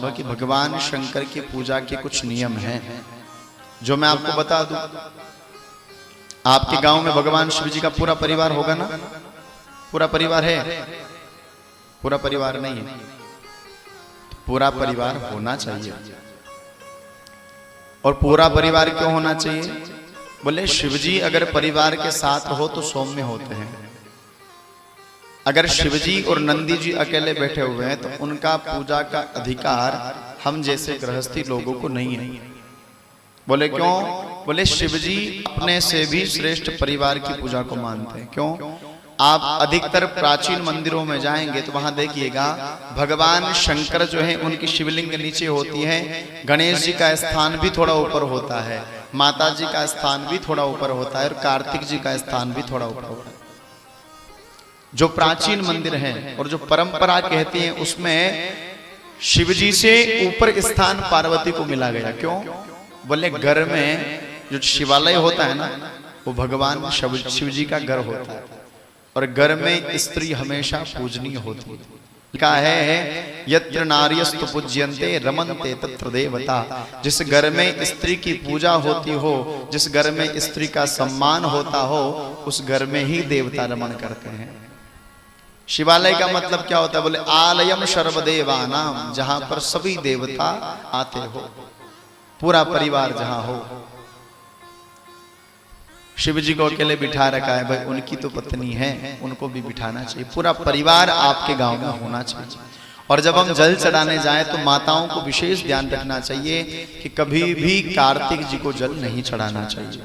कि भगवान शंकर की पूजा के कुछ नियम हैं जो मैं आपको बता दूं। आपके गांव में भगवान शिव जी का पूरा परिवार होगा ना? पूरा परिवार है? पूरा परिवार नहीं है, पूरा परिवार होना चाहिए। और पूरा परिवार क्यों होना चाहिए? बोले शिव जी अगर परिवार के साथ हो तो सौम्य होते हैं। अगर शिवजी और नंदी जी अकेले बैठे हुए हैं तो उनका पूजा का अधिकार हम जैसे गृहस्थी लोगों को नहीं है। बोले क्यों? बोले शिवजी अपने से भी श्रेष्ठ परिवार की पूजा को मानते हैं। क्यों? आप अधिकतर प्राचीन मंदिरों में जाएंगे तो वहां देखिएगा भगवान शंकर जो है उनकी शिवलिंग नीचे होती है, गणेश जी का स्थान भी थोड़ा ऊपर होता है, माता जी का स्थान भी थोड़ा ऊपर होता है और कार्तिक जी का स्थान भी थोड़ा ऊपर होता है। जो प्राचीन मंदिर हैं और जो परंपरा कहती है उसमें शिवजी से ऊपर स्थान पार्वती को मिला गया। क्यों? बोले घर में जो शिवालय होता है ना वो भगवान शिव जी का घर होता है और घर में स्त्री हमेशा पूजनीय होती है। लिखा है यत्र नार्यस्तु पूज्यन्ते रमन्ते तत्र देवता। जिस घर में स्त्री की पूजा होती हो, जिस घर में स्त्री का सम्मान होता हो, उस घर में ही देवता रमन करते हैं। शिवालय का मतलब क्या होता है? बोले आलयम सर्वदेवानाम, जहां पर सभी देवता आते हो, पूरा परिवार जहां हो। शिव जी को अकेले बिठा रखा है, भाई उनकी तो पत्नी है, उनको भी बिठाना चाहिए। पूरा परिवार आपके गांव में होना चाहिए। और जब हम जल चढ़ाने जाएं तो माताओं को विशेष ध्यान रखना चाहिए कि कभी भी कार्तिक जी को जल नहीं चढ़ाना चाहिए।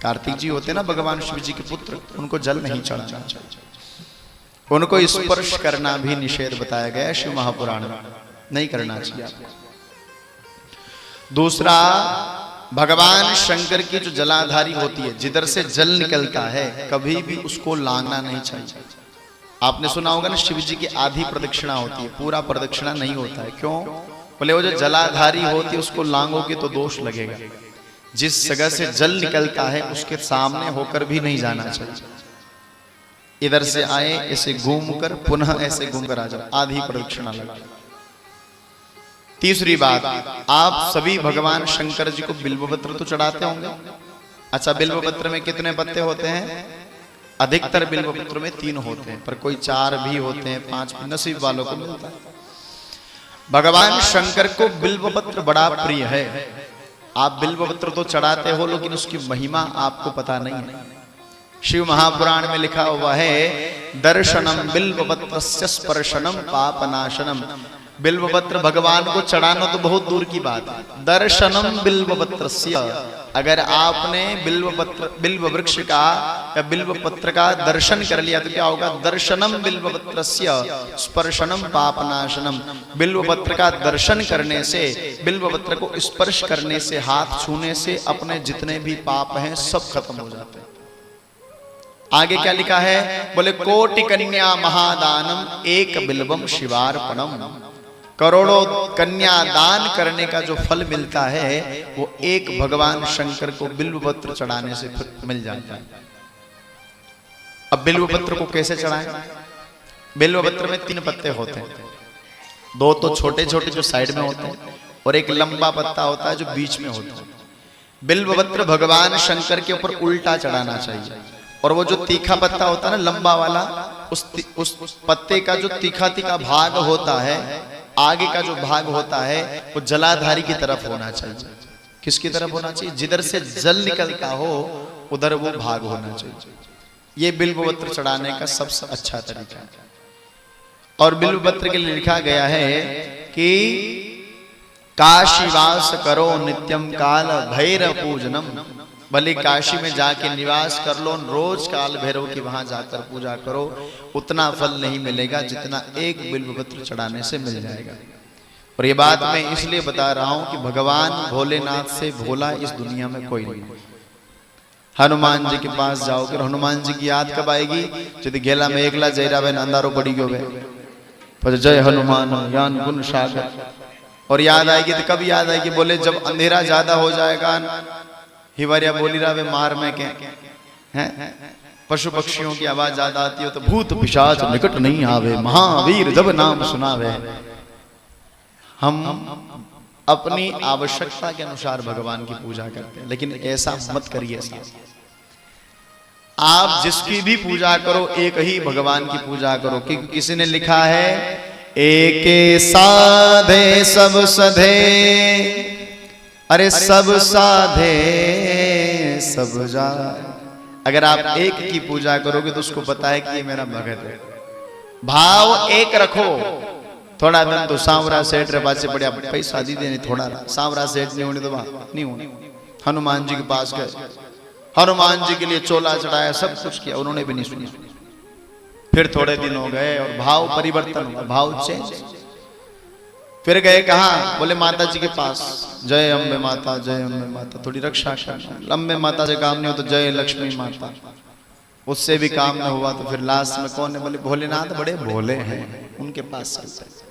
कार्तिक जी होते ना भगवान शिव जी के पुत्र, उनको जल नहीं चढ़ाना चाहिए। उनको स्पर्श करना भी निषेध बताया गया है शिव महापुराण में, नहीं करना चाहिए। दूसरा, भगवान शंकर की जो जलाधारी होती है, जिधर से जल निकलता है, कभी भी उसको लांघना नहीं चाहिए। आपने सुना होगा ना शिव जी की आधी प्रदक्षिणा होती है, पूरा प्रदक्षिणा नहीं होता है। क्यों? बोले वो जो जलाधारी होती है उसको लांघोगे तो दोष लगेगा। जिस जगह से जल निकलता है उसके सामने होकर भी नहीं जाना चाहिए। इधर से आए ऐसे घूमकर पुनः ऐसे घूमकर आ जाओ, आधी प्रदक्षिणा लगा। तीसरी बात, आप सभी भगवान शंकर जी को बिल्वपत्र तो चढ़ाते होंगे। अच्छा, बिल्वपत्र में कितने पत्ते होते हैं? अधिकतर बिल्वपत्र में 3 होते हैं, पर कोई 4 भी होते हैं, 5 नसीब वालों को मिलता है। भगवान शंकर को बिल्वपत्र बड़ा प्रिय है। आप बिल्वपत्र तो चढ़ाते हो लेकिन उसकी महिमा आपको पता नहीं है। शिव महापुराण में लिखा हुआ है दर्शनम बिल्वपत्रस्य स्पर्शनम पापनाशनम। बिल्वपत्र भगवान को चढ़ाना तो बहुत दूर की बात है, दर्शनम बिल्वपत्रस्य, अगर आपने बिल्व वृक्ष का या बिल्वपत्र का दर्शन कर लिया तो क्या होगा? दर्शनम बिल्वपत्रस्य स्पर्शनम पापनाशनम। बिल्वपत्र का दर्शन करने से, बिल्वपत्र को स्पर्श करने से, हाथ छूने से अपने जितने भी पाप हैं सब खत्म हो जाते हैं। आगे क्या लिखा है? बोले कोटि कन्या महादानम एक बिल्वम शिवार्पणम। करोड़ों कन्या दान करने का जो फल मिलता है वो एक भगवान शंकर को बिल्वपत्र चढ़ाने से मिल जाता है। अब बिल्वपत्र को कैसे चढ़ाएं? बिल्वपत्र में 3 पत्ते होते हैं, 2 तो छोटे छोटे जो साइड में होते हैं और एक लंबा पत्ता होता है जो बीच में होता है। बिल्वपत्र भगवान शंकर के ऊपर उल्टा चढ़ाना चाहिए। और वो जो तीखा पत्ता होता है ना, लंबा वाला, उस पत्ते का जो तीखा तीखा भाग होता है, आगे का जो भाग होता है वो जलाधारी की तरफ होना चाहिए। किसकी तरफ होना चाहिए? जिधर से जल निकलता हो उधर वो भाग होना चाहिए। ये बिल्वपत्र चढ़ाने का सबसे अच्छा तरीका है। और बिल्वपत्र के लिए लिखा गया है कि काशीवास करो नित्यम काल भैरव पूजनम। भले काशी में जाके निवास कर लो, रोज काल भैरव की वहां जाकर पूजा करो, उतना फल नहीं मिलेगा जितना एक बिल्वपत्र चढ़ाने से मिल जाएगा। और ये बात मैं इसलिए बता रहा हूं कि भगवान भोलेनाथ से भोला इस दुनिया में कोई नहीं। हनुमान जी के पास जाओगे, हनुमान जी की याद कब आएगी? यदि गेला में एकला जयरा बहन अंधारो पड़ी गयो पर जय हनुमान ज्ञान गुण सागर। और याद आएगी तो कब याद आएगी? बोले जब अंधेरा ज्यादा हो जाएगा, हिवारिया बोली रहा मार में के हैं, पशु पक्षियों की आवाज ज्यादा आती हो तो भूत पिशाच निकट नहीं आवे, महावीर जब नाम सुनावे। हम अपनी आवश्यकता के अनुसार भगवान की पूजा करते हैं, लेकिन ऐसा मत करिए साहब। आप जिसकी भी पूजा करो एक ही भगवान की पूजा करो, क्योंकि किसी ने लिखा है एके साधे सब सधे, अरे सब साधे सब जाए। अगर आप एक की पूजा करोगे तो उसको पता है कि ये मेरा भगत है। भाव एक रखो। थोड़ा दिन तो सांवरा सेठ रे पास बढ़िया पैसा दी देने, थोड़ा सांवरा सेठ नहीं होने तो बात नहीं होनी। हनुमान जी के पास गए, हनुमान जी के लिए चोला चढ़ाया, सब कुछ किया, उन्होंने भी नहीं सुना। फिर थोड़े दिन हो गए और भाव परिवर्तन हुआ, भाव चेंज। फिर गए कहाँ? बोले माता जी के पास। जय अम्बे माता, जय अम्बे माता, थोड़ी रक्षा करना। अम्बे माता से काम नहीं हो तो जय लक्ष्मी माता, उससे भी काम न हुआ तो फिर लास्ट में कौन है? बोले भोलेनाथ बड़े भोले हैं, उनके पास चलते हैं।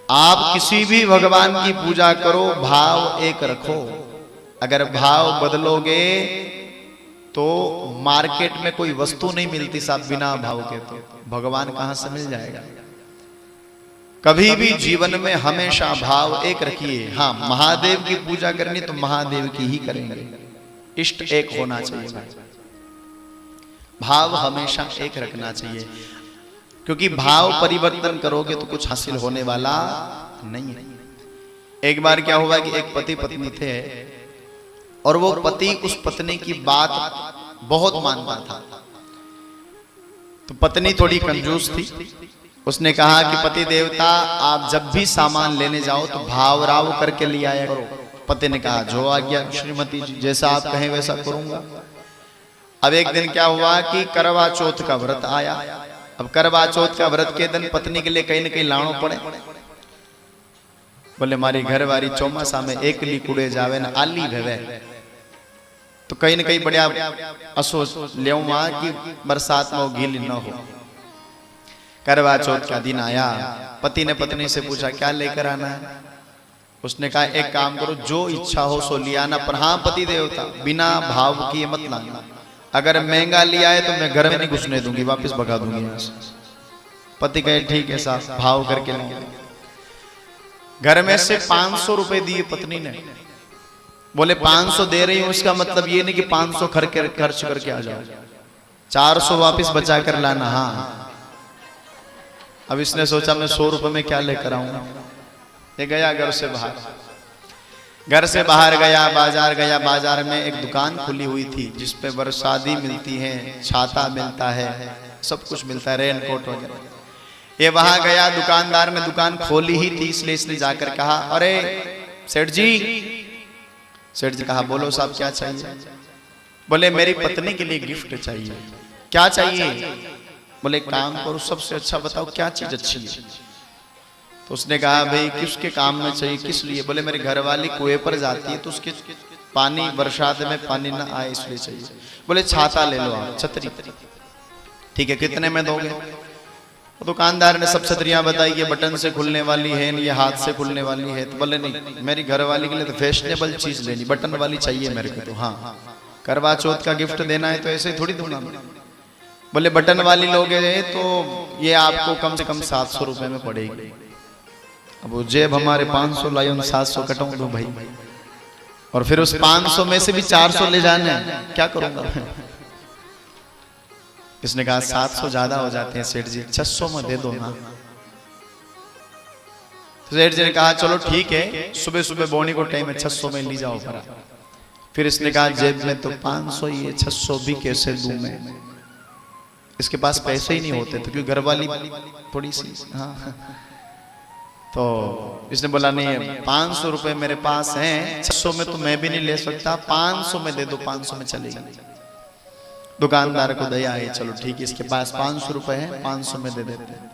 आप किसी भी भगवान की पूजा करो, भाव एक रखो। अगर भाव बदलोगे तो मार्केट में कोई वस्तु नहीं मिलती साहब बिना भाव के, तो भगवान कहां से मिल जाएगा? कभी भी जीवन में हमेशा भाव एक रखिए। हाँ, महादेव की पूजा करनी तो महादेव की ही करेंगे, इष्ट एक होना चाहिए, भाव हमेशा एक रखना चाहिए, क्योंकि भाव परिवर्तन करोगे तो कुछ हासिल होने वाला नहीं है। एक बार क्या हुआ कि एक पति पत्नी थे और वो पति उस पत्नी की बात बहुत मानता था। तो पत्नी थोड़ी कंजूस थी, उसने कहा कि पति देवता आप जब भी सामान लेने जाओ तो भाव राव करके ले आया करो। पति ने कहा जो आज्ञा श्रीमती जी, जैसा आप कहें वैसा करूंगा। अब एक दिन क्या हुआ कि करवा चौथ का व्रत आया। अब करवा चौथ का व्रत के दिन पत्नी के लिए कहीं न कहीं लाणो पड़े। बोले मारी घरवारी चौमासा में एकली कुड़े जावे न आली भेवे, तो कहीं न कहीं बढ़िया अफसोस ले कि बरसात में वो गीली न हो। करवा चौथ का दिन आया, पति ने पत्नी से पूछा क्या लेकर आना है? उसने कहा एक काम करो, जो इच्छा हो सो लिया आना, पर हाँ पति देवता बिना भाव किए मत लाना। अगर महंगा लिया है तो मैं घर में नहीं घुसने दूंगी, वापस भगा दूंगी यहाँ से। पति कहे ठीक है साहब, भाव करके लाऊंगा। घर में से 500 रुपए दिए पत्नी ने। बोले 500 दे रही हूं, इसका मतलब ये नहीं कि 500 खर्च करके आ जाओ, 400 वापस बचा कर लाना। हाँ, अब इसने सोचा मैं 100 रुपए में क्या लेकर आऊंगा। ये गया घर से बाहर, घर से बाहर गया, बाजार गया। बाजार में एक दुकान खुली हुई थी जिसपे बरसाती मिलती है, छाता मिलता है, सब कुछ मिलता है, रेनकोट वगैरह। ये वहां गया, दुकानदार ने दुकान खोली ही थी, इसलिए इसने जाकर कहा अरे सेठ जी। सेठ जी कहा बोलो साहब क्या चाहिए? बोले मेरी पत्नी के लिए गिफ्ट चाहिए। क्या चाहिए? बोले काम करो, सबसे अच्छा बताओ क्या चीज अच्छी है। तो उसने कहा भाई किसके काम में चाहिए, किस लिए? बोले मेरी घरवाली कुएं पर जाती है तो उसके पानी बरसात में पानी ना आए इसलिए चाहिए। बोले छाता ले लो आप, छतरी। ठीक है, कितने में दोगे? तो दुकानदार ने सब छतरियां बताई, ये बटन से खुलने वाली है, ये हाथ से खुलने वाली है। तो बोले नहीं, मेरी घरवाली के लिए तो फैशनेबल चीज लेनी, बटन वाली चाहिए मेरे को। तो हाँ, करवा चौथ का गिफ्ट देना है तो ऐसे थोड़ी दूंगा। बोले बटन वाली लोगे तो ये आपको कम से कम 700 रुपए में पड़ेगी। अब वो जेब हमारे 500 लाई, 700 कटाऊं दो भाई, और फिर उस 500 में से भी 400 ले जाना है, क्या करूंगा? इसने कहा 700 ज्यादा हो जाते हैं सेठ जी, 600 में दे दो ना। तो सेठ जी ने कहा चलो ठीक है, सुबह सुबह बोनी को टाइम है, 600 में ली जाओ भरा। फिर इसने कहा जेब में तो 500 ही है, 600 भी कैसे दूं मैं? इसके पास पैसे ही नहीं होते, तो क्योंकि घरवाली थोड़ी सी हाँ। तो इसने बोला नहीं 500 रुपए मेरे पास हैं, 600 में तो मैं भी नहीं ले सकता, 500 में दे दो, 500 में चलेगी। दुकानदार को दया है, चलो ठीक है इसके पास 500 रुपए हैं, 500 में दे देते हैं।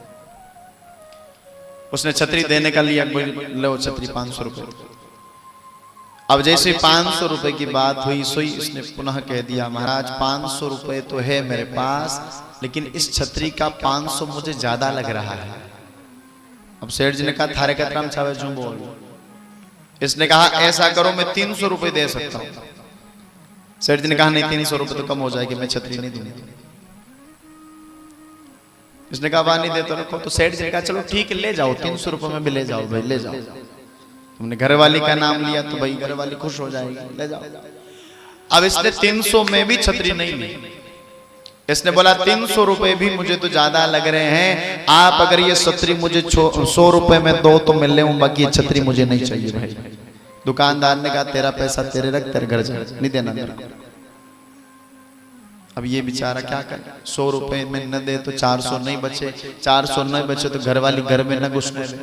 उसने छतरी देने का लिया, लो छतरी 500 रुपए। अब जैसे 500 रुपए की बात हुई सोई इसने पुनः कह दिया महाराज 500 रुपए तो है मेरे पास, लेकिन इस छतरी का 500 मुझे ज्यादा लग रहा है। अब सेठ जी ने कहा थारे कतराम छावे झूम बोल। इसने कहा ऐसा करो मैं 300 रुपए दे सकता हूं। सेठ जी ने कहा नहीं 300 रुपए तो कम हो जाएगी, मैं छतरी नहीं दूंगा। इसने कहा वाह नहीं देते रखो। तो सेठ जी ने कहा चलो ठीक है ले जाओ, 300 रुपए में भी ले जाओ भाई, ले जाओ। तुमने घरवाली का नाम लिया तो भाई घरवाली खुश हो जाएगी, ले जाओ। अब इसने 300 में भी छतरी नहीं ली। इसने बोला 300 रुपए भी मुझे तो ज्यादा लग रहे हैं, आप अगर ये छतरी मुझे 100 रुपए में दो तो मैं ले, बाकी छतरी मुझे नहीं चाहिए भाई। दुकानदार ने कहा तेरा पैसा तेरे रख, तेरे घर जा, नहीं देना मेरे को। अब ये बेचारा क्या करे, 100 रुपए में न दे तो 400 नहीं बचे, 400 नहीं बचे तो घरवाली घर में न घुसने दे।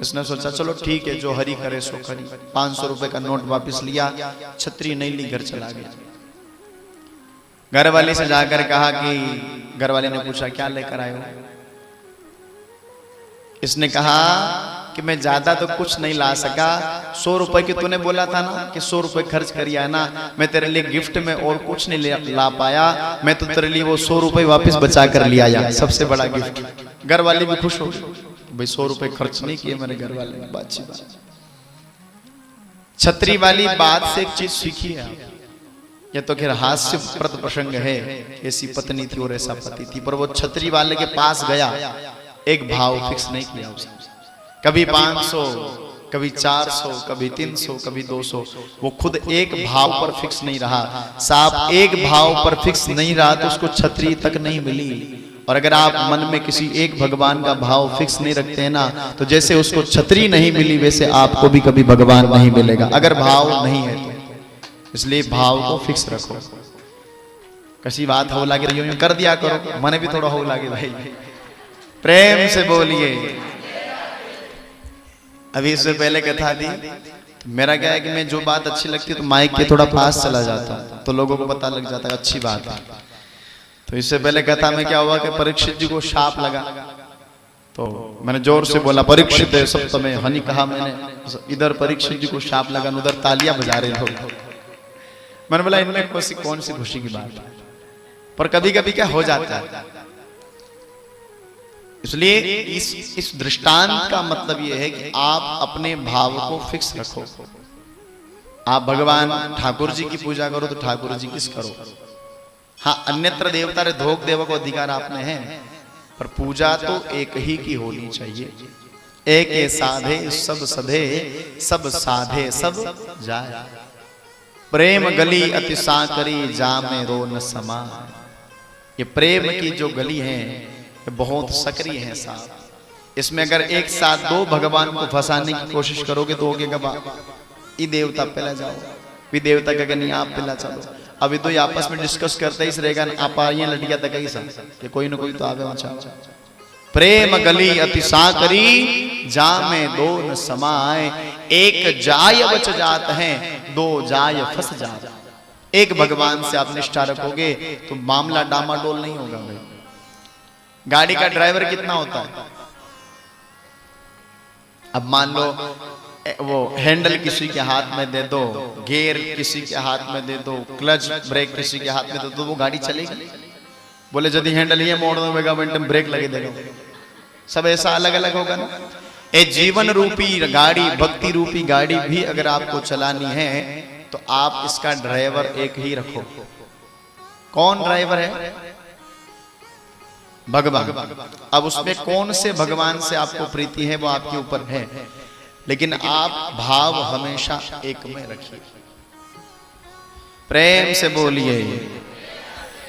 इसने सोचा चलो ठीक है, जो हरी करे सो करी। 500 रुपए का नोट वापस लिया, छतरी नहीं ली, घर चला गया। घरवाली से जाकर कहा कि घरवाली ने पूछा क्या लेकर आए हो? इसने कहा कि मैं ज्यादा तो कुछ नहीं ला सका, 100 रुपए की तूने बोला था ना कि 100 रुपए खर्च करिया है ना, मैं तेरे लिए गिफ्ट में और कुछ नहीं ला पाया, मैं तो तेरे लिए वो 100 रुपए वापस बचा कर लिया या सबसे बड़ा गिफ्ट। घरवाली भी खुश हो गई, भाई 100 रुपए खर्च नहीं किए मेरे घर वाले, अच्छी बात। छतरी वाली बात से एक चीज सीखी है, यह तो खैर हास्यप्रद प्रसंग है, ऐसी पत्नी थी और ऐसा पति थी, पर वो छतरी वाले के पास गया, एक भाव फिक्स नहीं किया उसने। कभी 500, कभी 400, कभी 300, कभी 200, वो खुद एक भाव पर फिक्स नहीं रहा। साहब एक भाव पर फिक्स नहीं रहा तो उसको छतरी तक नहीं मिली। और अगर आप मन में किसी एक भगवान का भाव फिक्स नहीं रखते हैं ना, तो जैसे उसको छतरी नहीं मिली वैसे आपको भी कभी भगवान नहीं मिलेगा, अगर भाव नहीं है तो। इसलिए भाव को फिक्स रखो। कसी बात हो लागे यूं कर दिया करो, मने भी थोड़ा हो लागे भाई, प्रेम से बोलिए। अभी इससे पहले कथा दी, तो मेरा क्या है कि मैं जो बात अच्छी लगती है तो माइक के थोड़ा पास चला जाता हूं, तो लोगों को पता लग जाता है अच्छी बात है। तो इससे पहले कथा में क्या हुआ कि परीक्षित जी को शाप लगा, तो मैंने जोर से बोला परीक्षित है सब समय, हनी कहा मैंने, इधर परीक्षित जी को शाप लगा, उधर तालियां बजा रहे लोग। मैंने बोला इनमें कौन सी खुशी की बात है, पर कभी कभी क्या हो जाता है। इसलिए इस दृष्टांत का मतलब यह है कि आप अपने भाव को फिक्स रखो। आप भगवान ठाकुर जी की पूजा करो तो ठाकुर जी किस करो, हाँ अन्यत्र देवता रे धोख देव को अधिकार आपने है, पर पूजा तो एक ही की होनी चाहिए। एक साधे सब सधे, सब साधे सब जाए, प्रेम गली अति साकरी जामे रो न समा। ये प्रेम की जो गली है बहुत सक्रिय है साहब। इसमें अगर एक साथ दो भगवान को फंसाने की कोशिश करोगे तो होगे गवा, ये देवता पहला जाओ, भी देवता का नहीं आप पहला चलो। अभी तो ये आपस में डिस्कस करते ही रहेगा, आप आइए लड़किया तक ही सा कि कोई ना कोई तो आगे वहां। प्रेम गली अति साकरी जामे दो न समाए, एक जाय बच जात है दो जाय फंस जात। एक भगवान से आप निष्ठा रखोगे तो मामला डामाडोल नहीं होगा भाई। गाड़ी का ड्राइवर कितना होता है, अब मान लो वो हैंडल किसी के हाथ में दे दो, गियर किसी के हाथ में दे दो, क्लच ब्रेक किसी के हाथ में दे दो, तो वो गाड़ी चलेगी? बोले यदि हैंडल ये मोड़ दो मिनट ब्रेक लगे देगा, सब ऐसा अलग अलग होगा ना। ए जीवन रूपी गाड़ी, भक्ति रूपी गाड़ी भी अगर आपको चलानी है तो आप इसका ड्राइवर एक ही रखो। कौन ड्राइवर है? भगवान। अब उसमें कौन से भगवान से आपको प्रीति है वो आपके ऊपर है, लेकिन आप भाव हमेशा एक में रखिए। प्रेम से बोलिए,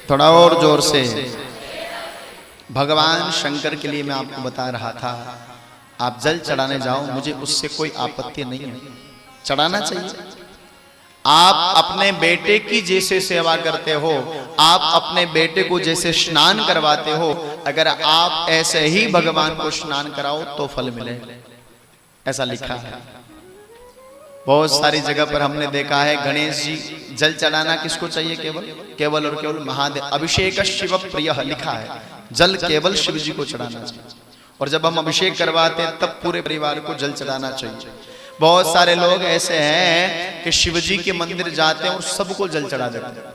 थोड़ा और जोर से। भगवान शंकर के लिए मैं आपको बता रहा था, आप जल चढ़ाने जाओ, मुझे उससे कोई आपत्ति नहीं है, चढ़ाना चाहिए। आप अपने बेटे की जैसे सेवा करते हो, आप अपने बेटे को जैसे स्नान करवाते हो, अगर आप ऐसे ही भगवान को स्नान कराओ तो फल मिले, ऐसा लिखा है। बहुत सारी जगह पर हमने देखा है गणेश जी जल चढ़ाना किसको चाहिए? केवल और केवल महादेव। अभिषेक शिव प्रिय लिखा है, जल केवल शिव जी को चढ़ाना चाहिए। और जब हम अभिषेक करवाते हैं तब पूरे परिवार को जल चढ़ाना चाहिए। बहुत सारे लोग ऐसे हैं कि शिव जी के मंदिर जाते हैं और सबको जल चढ़ा देते हैं।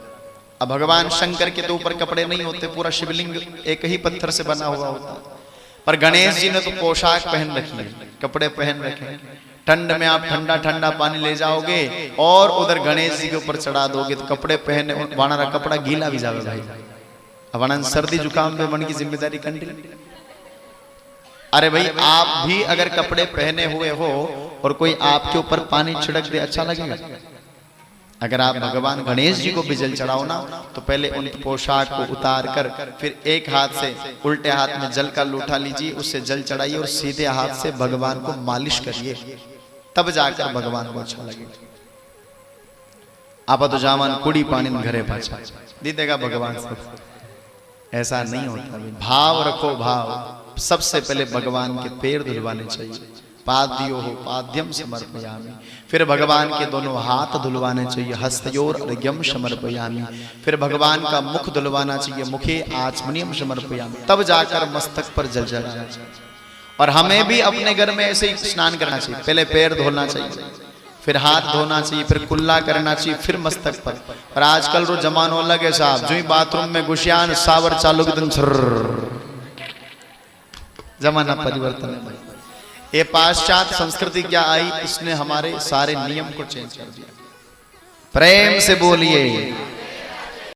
अब भगवान शंकर के तो ऊपर कपड़े नहीं होते, पूरा शिवलिंग एक ही पत्थर से बना हुआ होता, पर गणेश जी ने तो पोशाक पहन रखी है, कपड़े पहन रखे। ठंड में आप ठंडा ठंडा पानी ले जाओगे और उधर गणेश जी के ऊपर चढ़ा दोगे तो कपड़े पहने वाला कपड़ा गीला भी जावे भाई। अब सर्दी जुकाम पे मन की जिम्मेदारी कंटिन्यू। अरे भाई आप भी अगर कपड़े पहने हुए हो और कोई आपके ऊपर पानी छिड़क दे, अच्छा लगेगा? अगर आप भगवान गणेश जी को भी जल चढ़ाओ ना, तो पहले उन पोशाक को उतार कर फिर एक हाथ से उल्टे हाथ में जल का लोटा लीजिए, उससे जल चढ़ाइए और सीधे हाथ से भगवान को मालिश करिए, तब जाकर भगवान को अच्छा लगेगा। आप तो जावन कुड़ी पानी घरे पाछा दी देगा भगवान से, ऐसा नहीं होता। भाव रखो, भाव। सबसे पहले भगवान के पैर धुलवाने चाहिए, पाद्यो हो पाद्यम समर्पयामि। फिर भगवान के दोनों हाथ धुलवाने चाहिए, हस्तयोर अर्घ्यम समर्पयामि। फिर भगवान का मुख धुलवाना चाहिए, मुखे आचमनीयम समर्पयामि। तब जाकर मस्तक पर जल चढ़ाना चाहिए। और हमें भी अपने घर में ऐसे ही स्नान करना चाहिए, पहले पैर धोना चाहिए, फिर हाथ धोना चाहिए, फिर कुल्ला करना चाहिए, फिर मस्तक पर। और आजकल रो जमानो अलग है साहब, जो ही बाथरूम में घुसियान सावर चालू के दिन जमाना परिवर्तन है भाई। ये पाश्चात्य संस्कृति क्या आई, इसने हमारे सारे नियम को चेंज कर दिया। प्रेम से बोलिए